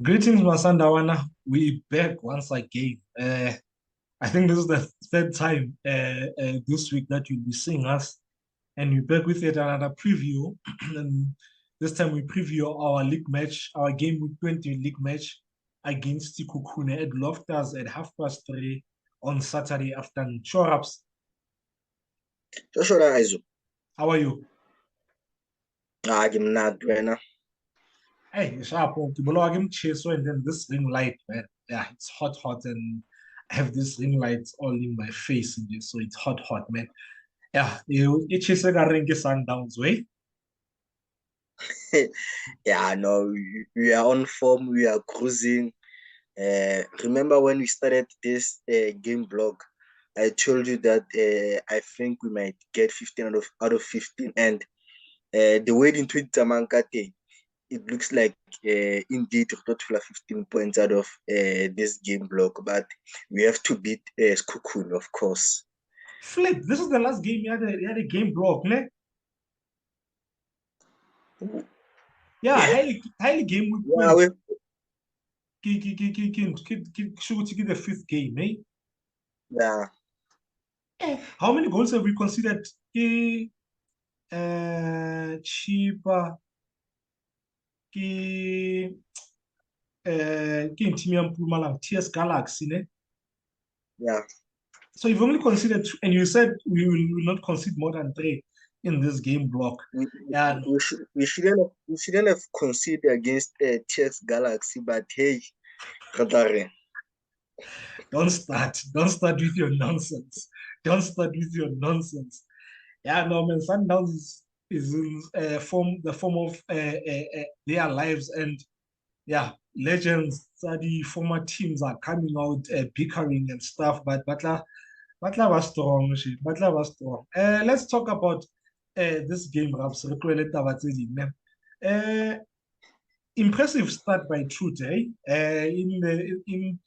Greetings, Masandawana. We back once again. I think this is the third time this week that you'll be seeing us, and we're back with yet another preview. And this time we preview our league match, our game week 20 league match against Sekhukhune at Loftus at 3:30 on Saturday afternoon. Sure ups. Joshua Aizo. How are you? Ngimnandi wena. Hey, sharp. And then this ring light, man. Yeah, it's hot, and I have this ring light all in my face, so it's hot, man. Yeah, it is a ring Sundowns way. Yeah, no, we are on form. We are cruising. Remember when we started this game blog, I told you that I think we might get 15 out of 15, and the way into Tamankate, it looks like indeed we got 15 points out of this game block, but we have to beat Sekhukhune, of course. Flip, this is the last game you had a game block, ne? Yeah, highly game week Yeah, win. Should the fifth game, eh? yeah. How many goals have we considered? Cheaper. Team Mpumalanga, TS Galaxy, ne? Yeah. So you've only considered, and you said we will not concede more than 3 in this game block. We, we shouldn't have conceded against TS Galaxy, but hey, Qatari. Don't start with your nonsense. Don't start with your nonsense. Yeah, no, man. Sundowns is in the form of their lives, and yeah, legends. The former teams are coming out bickering and stuff, but Butler was strong. Butler was strong. Let's talk about this game, Raps. Impressive start by Truth, eh? In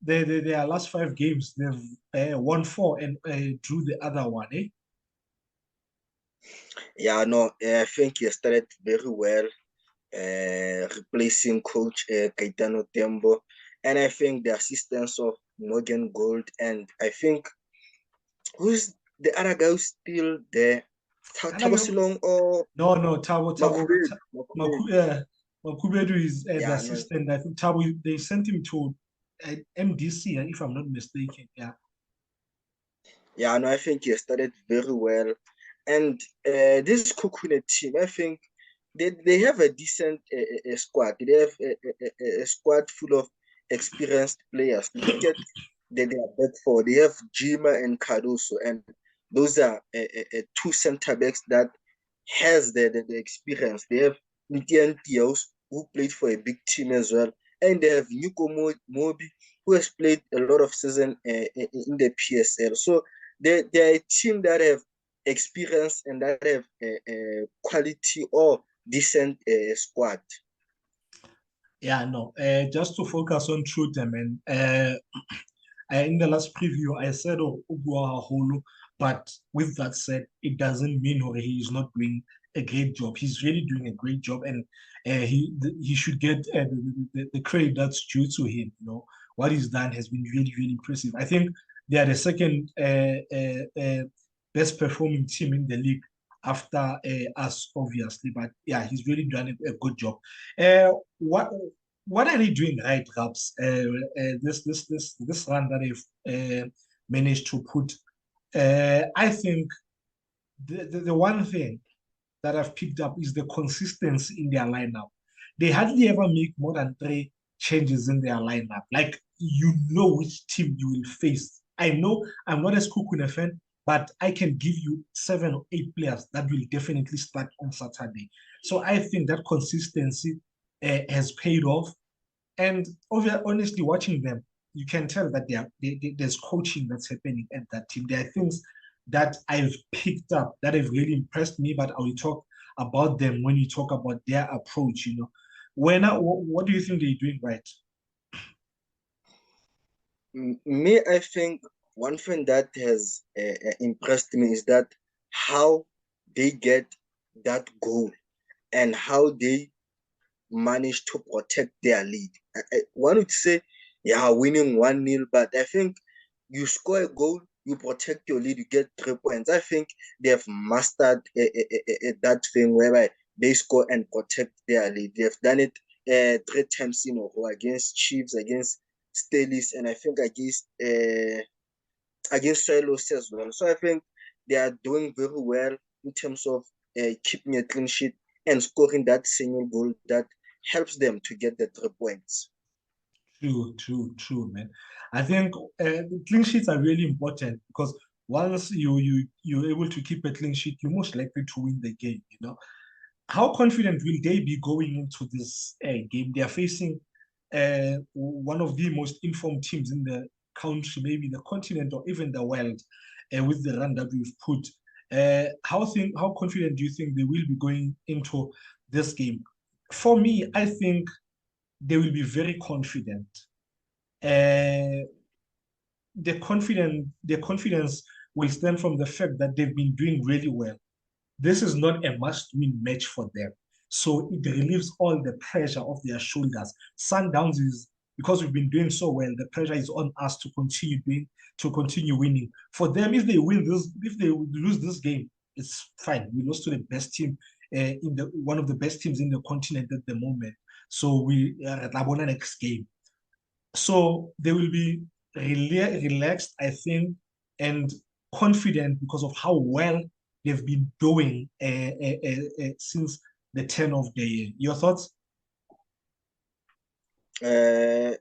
their last 5 games, they've won 4 and drew the other one, eh? Yeah, no, I think he started very well, replacing coach Caetano Tembo, and I think the assistance of Morgan Gold, and I think who's the other guy who's still there? Thabo Silong or No, Tabo, Makubedu. Makubedu is the Yeah, no, assistant. I think Tabo, they sent him to MDC, if I'm not mistaken. Yeah. yeah, no, I think he started very well. And this Sekhukhune team, I think they have a decent squad. They have a squad full of experienced players. Look at their back four. They have Jima and Cardoso, and those are two center backs that has the experience. They have Nitian Tiaus, who played for a big team as well, and they have Nico Mobi, who has played a lot of season in the PSL. So they're a team that have experience and that have quality or decent squad. Yeah, no. Just to focus on Truth, man. In the last preview, I said Hulu, but with that said, it doesn't mean he is not doing a great job. He's really doing a great job, and he should get the credit that's due to him. What he's done has been really impressive. I think they are the second best performing team in the league after us, obviously. But yeah, he's really done a good job. What are they doing right, Raps? This run that they've managed to put. I think the one thing that I've picked up is the consistency in their lineup. They hardly ever make more than 3 changes in their lineup. Like, you know which team you will face. I know I'm not a Sekhukhune fan, but I can give you 7 or 8 players that will definitely start on Saturday. So I think that consistency has paid off. And honestly, watching them, you can tell that there's coaching that's happening at that team. There are things that I've picked up that have really impressed me, but I will talk about them when you talk about their approach. What do you think they're doing right? Me, I think one thing that has impressed me is that how they get that goal and how they manage to protect their lead. one would say, yeah, winning 1-0, but I think you score a goal, you protect your lead, you get 3 points. I think they have mastered that thing whereby they score and protect their lead. They have done it 3 times in a row against Chiefs, against Steelers, and I think against Silos as well. So I think they are doing very well in terms of keeping a clean sheet and scoring that single goal that helps them to get the 3 points. True, man. I think clean sheets are really important because once you're able to keep a clean sheet, you're most likely to win the game. You know, how confident will they be going into this game? They are facing one of the most informed teams in the country, maybe the continent or even the world, with the run that we've put. How confident do you think they will be going into this game? For me, I think they will be very confident. Uh, their confidence will stem from the fact that they've been doing really well. This is not a must-win match for them. So it relieves all the pressure off their shoulders. Sundowns is because we've been doing so well, the pressure is on us to continue winning. For them, if they lose this game, it's fine. We lost to the best team in the one of the best teams in the continent at the moment. So we are at Labona next game. So they will be relaxed, I think, and confident because of how well they've been doing since the turn of the year. Your thoughts? Uh,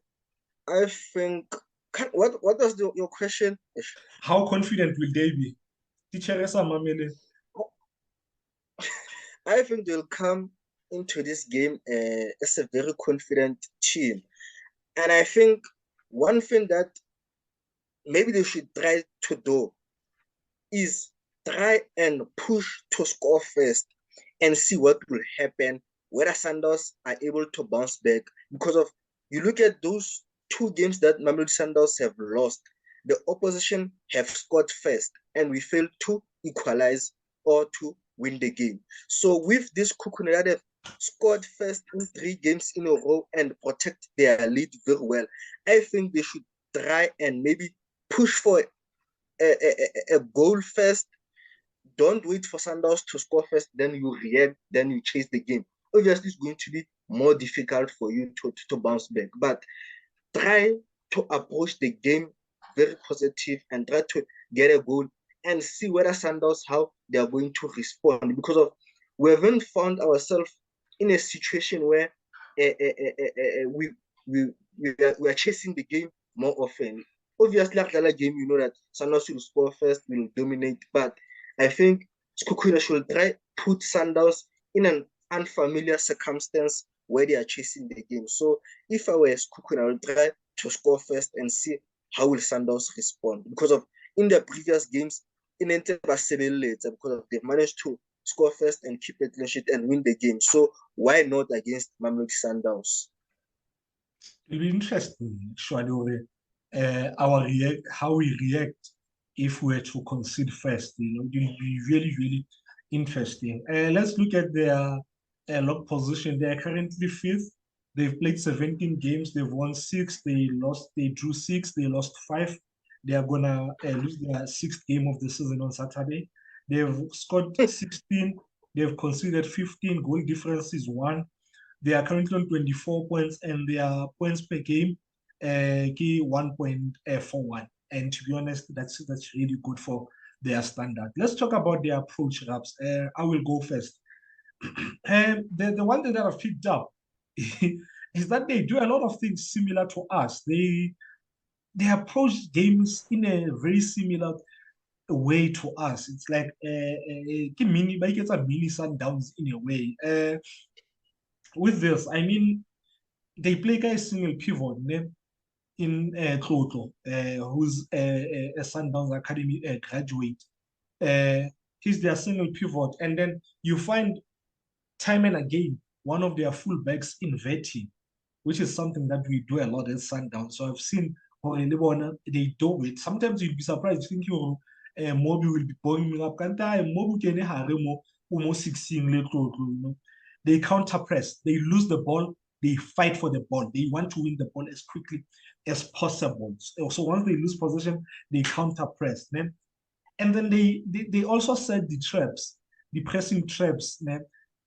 I think what was your question? How confident will they be? Teacher Mamele. I think they'll come into this game as a very confident team, and I think one thing that maybe they should try to do is try and push to score first and see what will happen, whether Sundowns are able to bounce back. Because of you look at those 2 games that Mamelodi Sundowns have lost, the opposition have scored first, and we failed to equalize or to win the game. So with this Sekhukhune that have scored first in 3 games in a row and protect their lead very well, I think they should try and maybe push for a goal first. Don't wait for Sundowns to score first, then you react, then you chase the game. Obviously, it's going to be more difficult for you to bounce back, but try to approach the game very positive and try to get a goal and see whether Sundowns how they are going to respond, because of we haven't found ourselves in a situation where we we are chasing the game more often. Obviously, after that game, you know that Sundowns will score first, will dominate, but I think Sekhukhune should try put Sundowns in an unfamiliar circumstance where they are chasing the game. So if I were Sekhukhune, I would try to score first and see how will Sundowns respond. Because of in the previous games, in because of they managed to score first and keep a clean sheet and win the game. So why not against Mamelodi Sundowns? It'll be interesting, Shwadore, how we react if we were to concede first. You know, it'll be really interesting. Let's look at their log position. They are currently fifth. They've played 17 games. They've won 6. They drew 6. They lost 5. They are gonna lose their 6th game of the season on Saturday. They've scored 16. They've conceded 15. Goal difference is 1. They are currently on 24 points and their points per game 1.41. And to be honest, that's really good for their standard. Let's talk about their approach, Raps. I will go first. And the one thing that I've picked up is that they do a lot of things similar to us. They approach games in a very similar way to us. It's like mini Sundowns in a way. With this, I mean, they play a single pivot in Tlotlo, who's a Sundowns Academy graduate. He's their single pivot. And then you find time and again one of their fullbacks inverting, which is something that we do a lot at Sundowns. So I've seen they do it. Sometimes you'd be surprised thinking Mobi will be bombing up. Mobi can mo 16 you know. They counter press. They lose the ball they fight for the ball. They want to win the ball as quickly as possible. So once they lose possession, they counter press. Né? And then they also set the traps, the pressing traps. Né?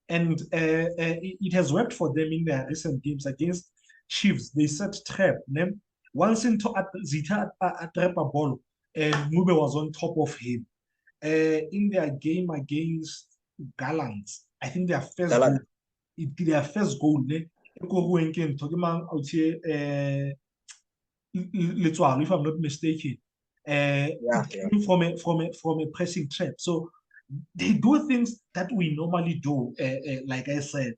And it has worked for them in their recent games against Chiefs. They set trap. Né? Once into Zita trap a ball, and Mube was on top of him. In their game against Gallant, I think their first goal, ne, if I'm not mistaken, Yeah, it came from a pressing trap. So they do things that we normally do, like I said.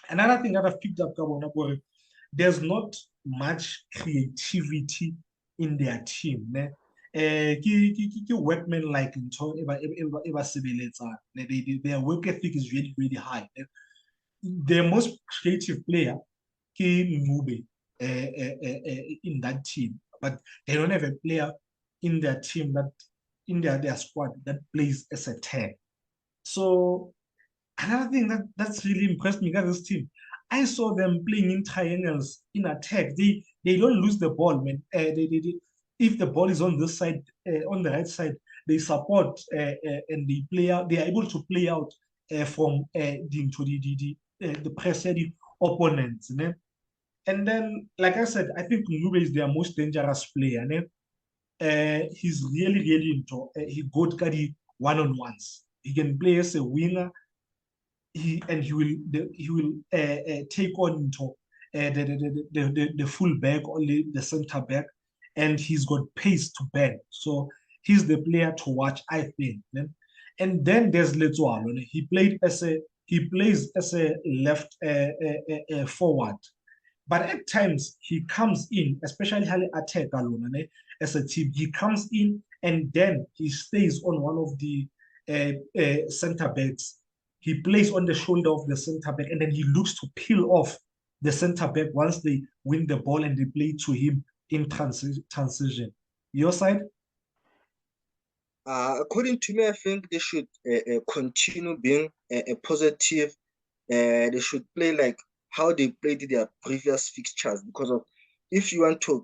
Another thing that I've picked up, there's not much creativity in their team. Ne? Workmen like their work ethic is really, really high. Ne? The most creative player, Mube, in that team, but they don't have a player in their team that in their squad that plays as a 10. So another thing that's really impressed me about this team, I saw them playing in triangles in attack. They don't lose the ball, man. If the ball is on this side, on the right side, they support and they are able to play out from the pressure opponents. Ne? And then, like I said, I think Ngube is their most dangerous player. Ne? He's really, really into he good carry one-on-ones. He can play as a winger. He will take on into the full back or the center back, and he's got pace to bend. So he's the player to watch, I think. And then there's Letsoalo. He plays as a left forward. But at times he comes in, especially Hale attack alone, as a team. He comes in and then he stays on one of the center backs. He plays on the shoulder of the center back, and then he looks to peel off the center back once they win the ball and they play to him in transition. Your side? According to me, I think they should continue being a positive. They should play like how they played their previous fixtures, because of if you want to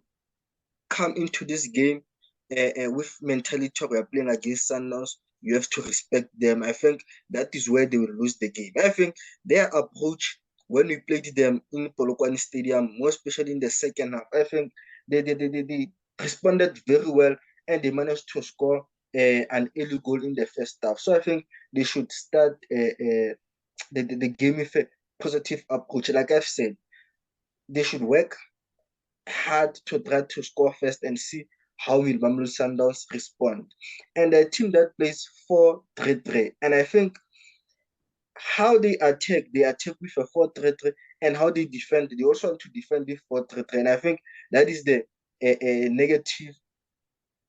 come into this game with mentality of we're playing against Sundowns, you have to respect them. I think that is where they will lose the game. I think their approach when we played them in Polokwane Stadium, more especially in the second half, I think they responded very well and they managed to score an early goal in the first half. So I think they should start the game with a positive approach. Like I've said, they should work hard to try to score first and see how will Mamelodi Sundowns respond. And a team that plays 4-3-3. And I think how they attack with a 4-3-3, and how they defend, they also want to defend with 4-3-3. And I think that is the negative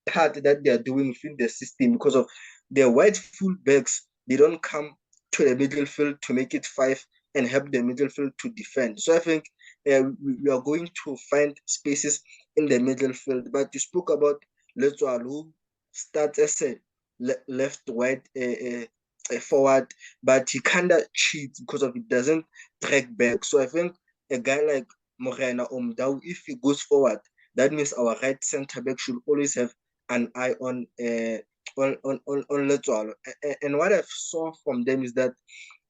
part that they are doing within the system, because of their wide full backs. They don't come to the middle field to make it 5 and help the middle field to defend. So I think we are going to find spaces in the middle field. But you spoke about Letsoal, who starts as a left wide forward, but he kind of cheats because of it doesn't track back. So I think a guy like Morena Omdau, if he goes forward, that means our right center back should always have an eye on Letsoalo. And what I saw from them is that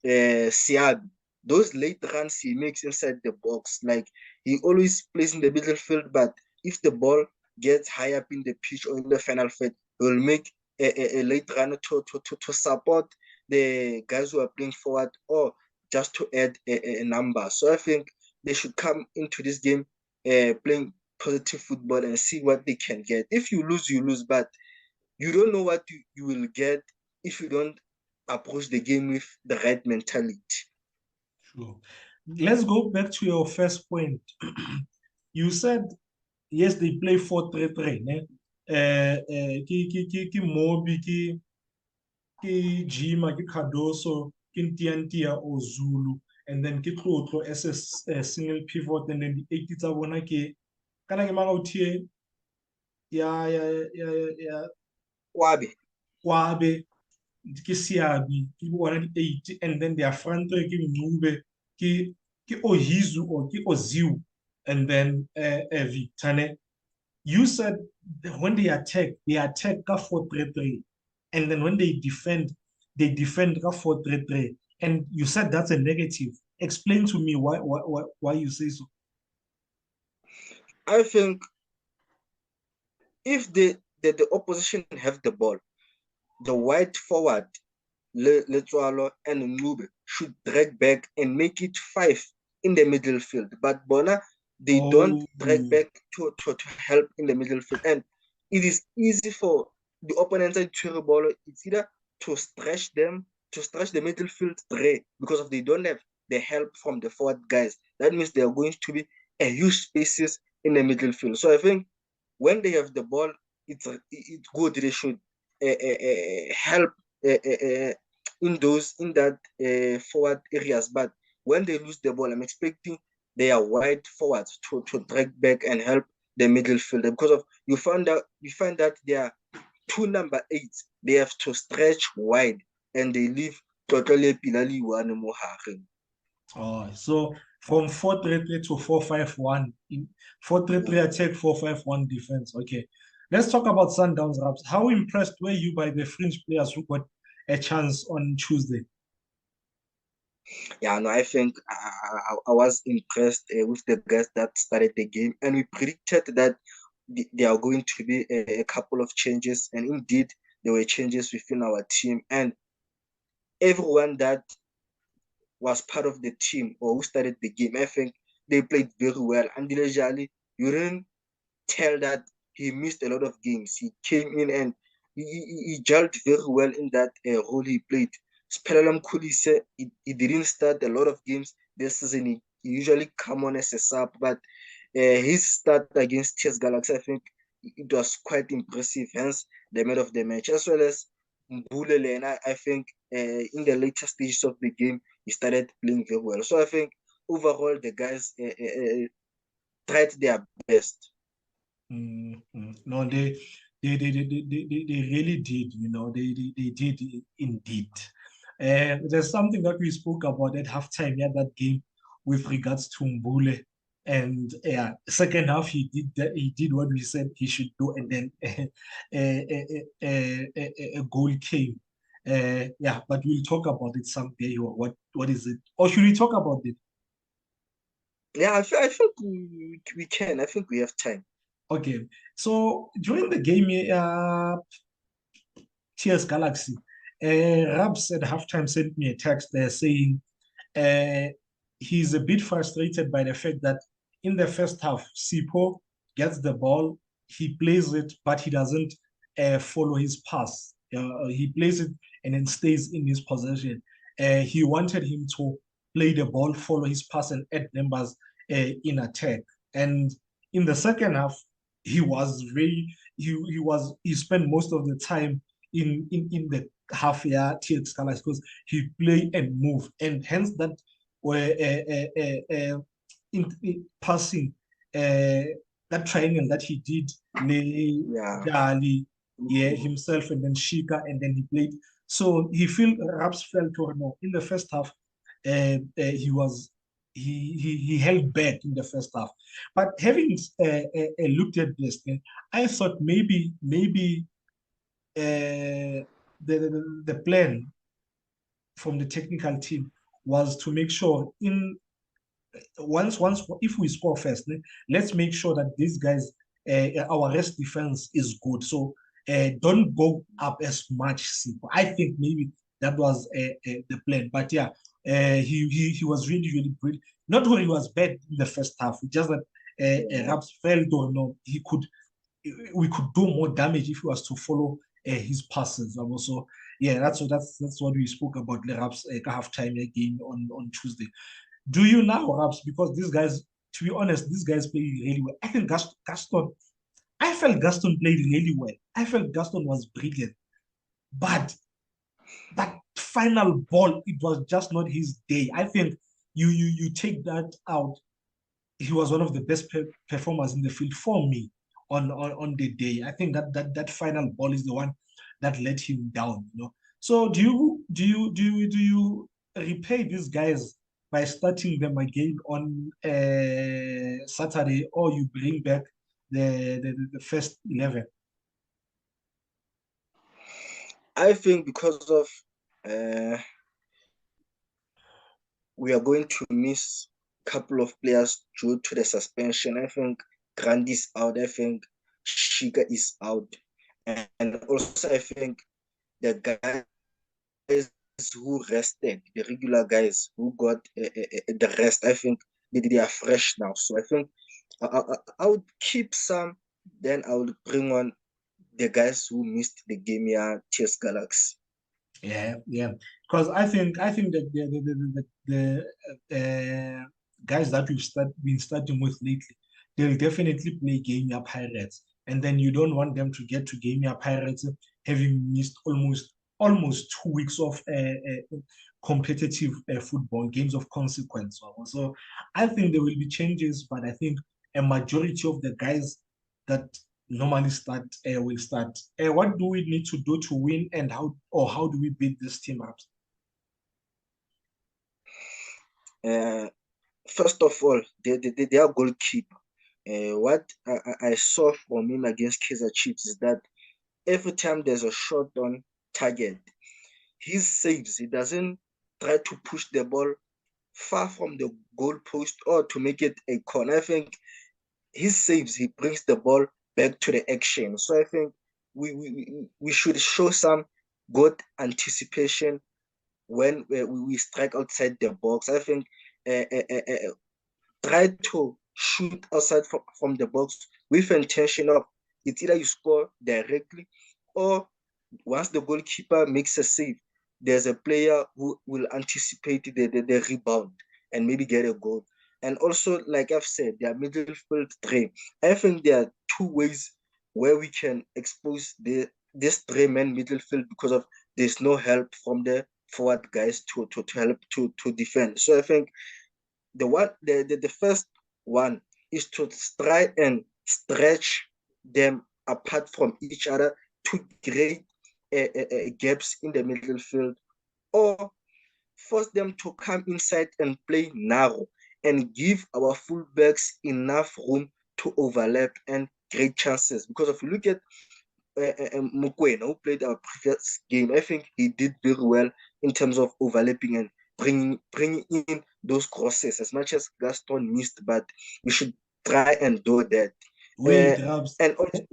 Siabi, those late runs he makes inside the box, like he always plays in the middle field, but if the ball gets high up in the pitch or in the final third, he will make a late run to support the guys who are playing forward, or just to add a number. So I think they should come into this game playing positive football and see what they can get. If you lose, you lose, but you don't know what you will get if you don't approach the game with the right mentality. Sure. Let's go back to your first point. You said, yes, they play 4-3-3. Ne? Ki Mobi, ki Jima, ki Cardoso, ki Ntiantia or Zulu, and then ki Tlotlo as a single pivot, and then the 80 bona ke kana ke mangautie ya Kwabe, ke Siabi, ke bona di 80, and then their front three ke Ngube, ke ke Ohizu or ke Oziu, and then Victor. You said when they attack ka 4-3-3, and then when they defend ka 4-3-3, and you said that's a negative. Explain to me why you say so. I think if the opposition have the ball, the wide forward Letswalo and Nube should drag back and make it 5 in the middle field. But Bona, they don't Oh, drag back to help in the middle field. And it is easy for the opponent side to ball. It's either to stretch them, to stretch the middle field three, because if they don't have the help from the forward guys, that means there are going to be a huge spaces in the middle field. So I think when they have the ball, it's good. They should help in that forward areas. But when they lose the ball, I'm expecting their wide forwards to drag back and help the middle fielder, because of you find that there are two number eights. They have to stretch wide and they leave totally Pilali one Moharen. oh, so from 4-3-3 to 4-5-1, in 4-3-3 attack, 4-5-1 defense. Okay. Let's talk about Sundowns, Raps. How impressed were you by the fringe players who got a chance on Tuesday? Yeah, no, I think I was impressed with the guys that started the game, and we predicted that there are going to be a couple of changes, and indeed there were changes within our team, and everyone that was part of the team or who started the game, I think they played very well. And Jali, you didn't tell that he missed a lot of games. He came in and he gelled very well in that role he played. Spelalam Kulise, he didn't start a lot of games this season. He usually come on as a sub, but his start against TS Galaxy, I think it was quite impressive. Hence, the man of the match, as well as Mbulele. And I think in the later stages of the game, he started playing very well. So I think overall, the guys tried their best. No, they really did, they did indeed. There's something that we spoke about at halftime, yeah, that game with regards to Mbule. And yeah, second half he did what we said he should do, and then a goal came. Yeah, but we'll talk about it someday. Or what is it? Or should we talk about it? Yeah, I think we can. I think we have time. Okay. So during the game, TS Galaxy, Rabs at halftime sent me a text there saying uh, he's a bit frustrated by the fact that in the first half, Sipo gets the ball, he plays it, but he doesn't follow his pass. He plays it and then stays in his possession. He wanted him to play the ball, follow his pass, and add numbers in attack. And in the second half, he spent most of the time in the half year TX colors because he play and move, and hence that were in passing that triangle that he did Yeah. Dali, yeah, himself, and then Shika, and then he played. So Raps felt or no in the first half. He was he held back in the first half, but having looked at this, I thought maybe the plan from the technical team was to make sure in once if we score first, let's make sure that these guys our rest defense is good. So don't go up as much. I think maybe that was the plan. But yeah, he was really brilliant. Not only he was bad in the first half, just that Raps felt or no, we could do more damage if he was to follow his passes. Also, yeah, that's what we spoke about the Raps halftime game on Tuesday. Do you now, Raps? Because these guys, to be honest, these guys play really well. I think Gaston, I felt Gaston played really well. I felt Gaston was brilliant, but that final ball, it was just not his day. I think you take that out, he was one of the best performers in the field for me on the day. I think that final ball is the one that let him down. So do you repay these guys by starting them again on Saturday, or you bring back the first 11? I think because of we are going to miss a couple of players due to the suspension. I think Grant is out. I think Shika is out. And also, I think the guys who rested, the regular guys who got the rest, I think they are fresh now. So I think I would keep some, then I would bring on the guys who missed the game here, Chess Galaxy. Yeah, yeah. Because I think that the guys that been starting with lately, they'll definitely play Gamia Pirates, and then you don't want them to get to Gamia Pirates having missed almost 2 weeks of competitive football games of consequence. So I think there will be changes, but I think a majority of the guys that normally start will start. What do we need to do to win, and how do we beat this team up? First of all, their goalkeeper. What I saw from him against Kaizer Chiefs is that every time there's a shot on target, he saves. He doesn't try to push the ball far from the goal post or to make it a corner. I think he saves. He brings the ball back to the action. So I think we should show some good anticipation when we strike outside the box. I think uh, uh, uh, try to shoot outside from the box with intention of it's either you score directly or once the goalkeeper makes a save, there's a player who will anticipate the rebound and maybe get a goal. And also, like I've said, their midfield three. I think there are two ways where we can expose this three-man midfield because of there's no help from the forward guys to help to defend. So I think the first one is to try and stretch them apart from each other to create gaps in the middle field or force them to come inside and play narrow and give our fullbacks enough room to overlap and create chances. Because if you look at Mokoena, who played our previous game, I think he did very well in terms of overlapping and bringing in those crosses as much as Gaston missed, but we should try and do that. Wait, Rabs. And also,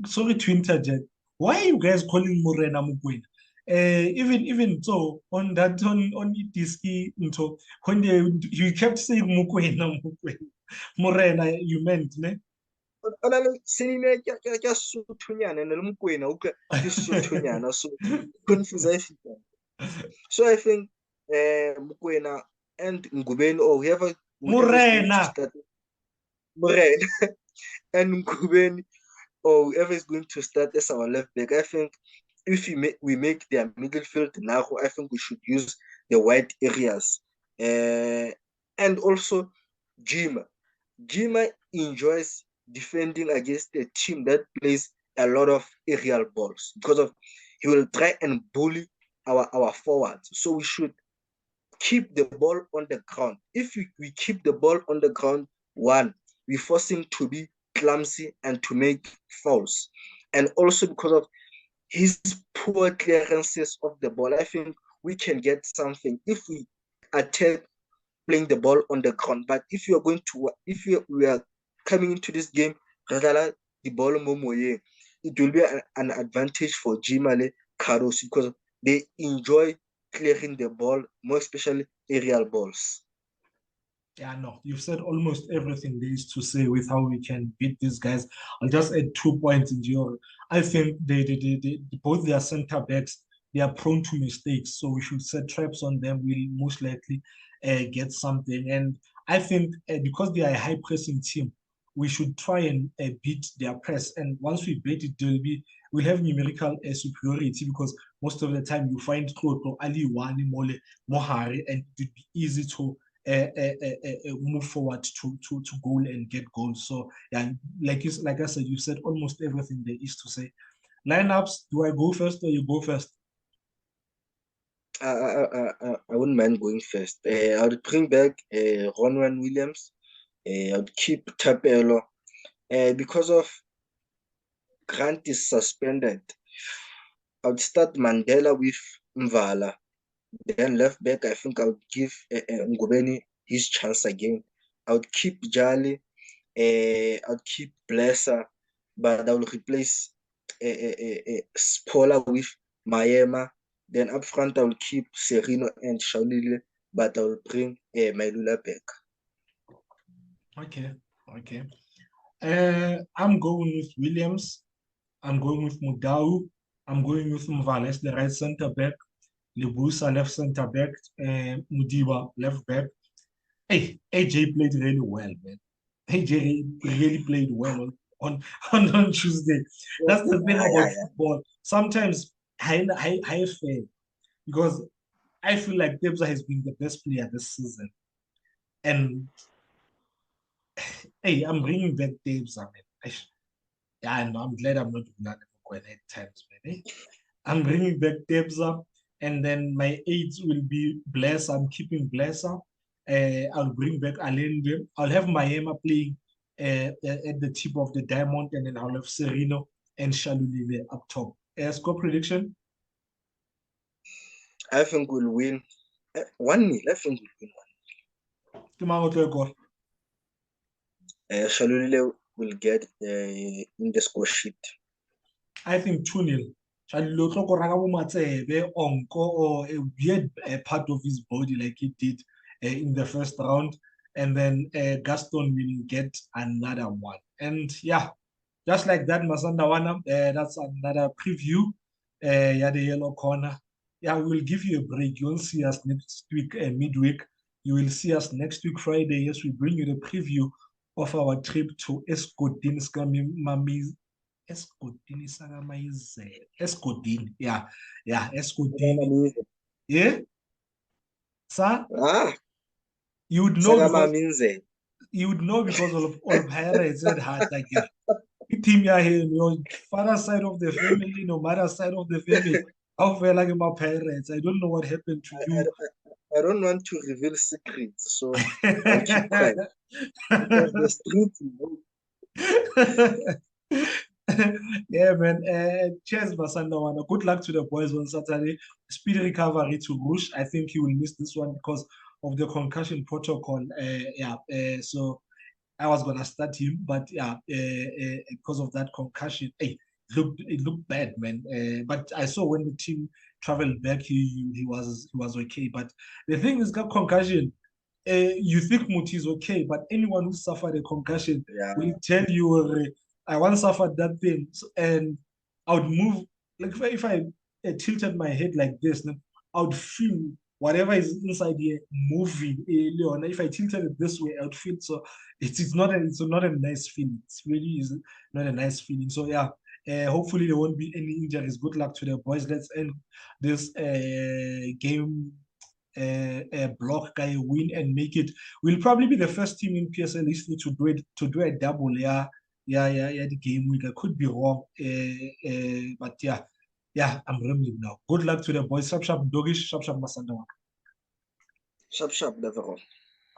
Sorry to interject. Why are you guys calling Morena Mukwena? Even so, on Itiski into when you kept saying Mukwena Mukwena. Morena, you meant, ne? ke Sothunyana and Mokoena, okay, ke Sothunyana, so confuse. So I think Mokoena and Ngubeni or whoever is going to Morena. start Morena and Ngubeni or whoever is going to start as our left back. I think if we make their midfield narrow, I think we should use the wide areas. And also Jima. Jima enjoys defending against a team that plays a lot of aerial balls because of he will try and bully our forwards. So we should keep the ball on the ground. If we keep the ball on the ground, one, we force him to be clumsy and to make fouls. And also because of his poor clearances of the ball, I think we can get something if we attack playing the ball on the ground. But if you are going to, we are coming into this game, the ball momoye, it will be an advantage for Jimale Karos because they enjoy clearing the ball, more especially aerial balls. Yeah, no, you've said almost everything there is to say with how we can beat these guys. I'll just add 2 points in your. I think both their center backs, they are prone to mistakes, so we should set traps on them. We'll most likely get something. And I think because they are a high pressing team, we should try and beat their press. And once we beat it, we'll have numerical superiority because most of the time you find Toto, Ali, Wani, Mole, Mohari, and it would be easy to move forward to goal and get goals. So yeah, like I said, you said almost everything there is to say. Lineups, do I go first or you go first? I wouldn't mind going first. I would bring back Ronwen Williams. I would keep Tapelo. Because of Grant is suspended, I would start Mandela with Mvala. Then left back, I think I would give Ngubeni his chance again. I would keep Jali. I would keep Blesser, but I will replace Spola with Mayema. Then up front, I will keep Serino and Shaulile, but I will bring Mailula back. Okay. I'm going with Williams. I'm going with Mudau. I'm going with Mvales, the right center back. Lebusa, left center back. Mudiba, left back. Hey, AJ played really well, man. AJ really played well on Tuesday. That's the thing about football. Sometimes I fail because I feel like Debza has been the best player this season. And hey, I'm bringing back Debza, man. Yeah, I know. I'm glad I'm not doing that for quite 8 times, man. I'm bringing back Debza, and then my eights will be Bless. I'm keeping Blesser. I'll bring back Alende. I'll have Mayema playing at the tip of the diamond, and then I'll have Serino and Shalulile up top. Score prediction? I think we'll win 1-0. I think we'll win 1-0. Shalulile will get in the score sheet. I think 2-0. Onko or a weird part of his body like he did in the first round, and then Gaston will get another one. And yeah, just like that, Masandawana, that's another preview. Yeah, the yellow corner. Yeah, we will give you a break. You will see us next week, midweek. You will see us next week, Friday. Yes, we bring you the preview of our trip to Eskodin, Eskodin. Yeah, Eskodin. Yeah, sir. You would know because all pirates said hard like yeah. Team here, your father's side of the family, no mother's side of the family. How feel like my parents? I don't know what happened to you. I don't want to reveal secrets, so I'll keep quiet. Because the streets. Yeah, man. Cheers, Basandawana. Good luck to the boys on Saturday. Speedy recovery to Rush. I think he will miss this one because of the concussion protocol. So I was gonna start him, but yeah, because of that concussion, hey, it looked bad, man. But I saw when the team traveled back, he was okay. But the thing is, got concussion. You think Muti is okay, but anyone who suffered a concussion will tell you, I once suffered that thing, and I would move like if I tilted my head like this, I would feel whatever is inside here moving. Leon, if I tilted it this way, I would feel so. It's not a nice feeling. It's really is not a nice feeling. So yeah. Hopefully there won't be any injuries. Good luck to the boys. Let's end this game block guy win and make it. We'll probably be the first team in PSL history to do a double. Yeah, the game week. I could be wrong, but yeah, I'm rambling now. Good luck to the boys. Sharp, Dogish, Sharp, Masanda. Sharp, Deveron.